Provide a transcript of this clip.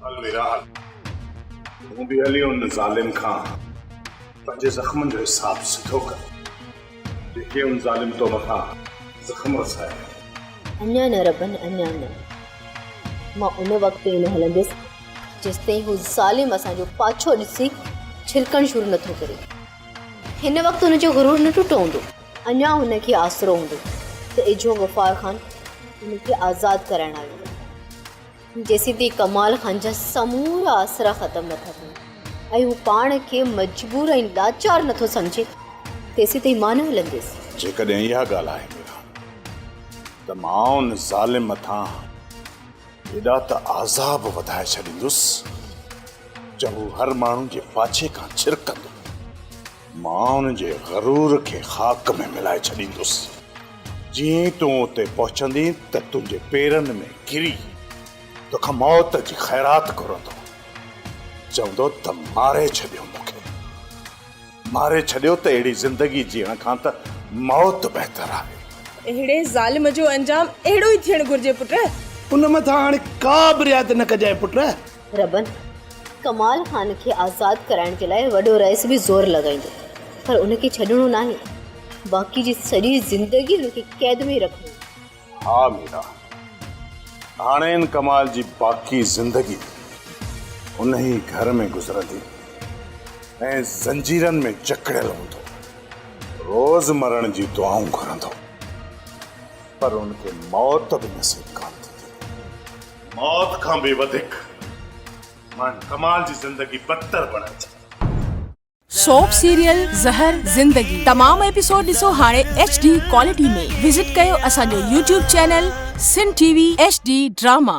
अलविरा तूं बि हली उन ज़ालिम खां पंहिंजे ज़ख़्मनि जो हिसाब सिधो कर जेके उन ज़ालिम तो मथां ज़ख़्म रसाया। अञा न रबन, अञा न। मां उन वक़्त ताईं न हलंदसि जेसिताईं हू ज़ालिम असांजो पाछो ॾिसी छिलकण शुरू नथो करे। हिन वक़्तु हुनजो गुरूर न टुटो हूंदो। अञा हुनखे आसरो हूंदो त इजो गफ़ार ख़ान हुनखे आज़ादु कराइण आयो आहे। जेसीं ताईं कमाल ख़ान जा समूरा आसरा ख़तमु नथा थियनि ऐं हू पाण खे मजबूर ऐं लाचार नथो सम्झे तेसीं ताईं मां न हलंदसि। जेकॾहिं इहा ॻाल्हि आहे मेरा त मां उन ज़ालिम मथां एॾा त आज़ाब वधाए छॾींदुसि जब हू हर माण्हू जे पाछे खां छिरकंदो। मां उन जे ग़रूर खे ख़ाक में मिलाए छॾींदुसि। जीअं तूं उते पहुचंदी त तुंहिंजे पेरनि में किरी तोखां मौत जी ख़ैरात घुरंदो, चवंदो त मारे छॾियो, मूंखे मारे छॾियो त अहिड़ी ज़िंदगी जीअण खां त मौत बहितर आहे। अहिड़े ज़ालिम जो अंजाम अहिड़ो ई थियणु घुरिजे पुट। उन मथां हाणे का बि रियायत न कजांइ पुट। रबन, कमाल ख़ान खे आज़ादु कराइण जे लाइ वॾो रईस बि ज़ोर लॻाईंदो, पर उनखे छॾणो न आहे। बाक़ी जी सॼी ज़िंदगी उनखे क़ैद में रखणी। हा मीरा, हाणे इन कमाल जी बाक़ी ज़िंदगी उन ई घर में गुज़रंदी ऐं ज़ंजीरनि में जकड़ियल हूंदो, रोज़ मरण जी दुआऊं घुरंदो, पर उनखे मौत बि नसीब कान थींदी। मौत खां बि वधीक मां कमाल जी ज़िंदगी बदतर बणाए छॾी। सोप सीरियल ज़हर ज़िंदगी तमाम एपिसोड ॾिसो हाणे HD क्वालिटी में। विजिट कयो असांजो YouTube चैनल सिन TV HD ड्रामा।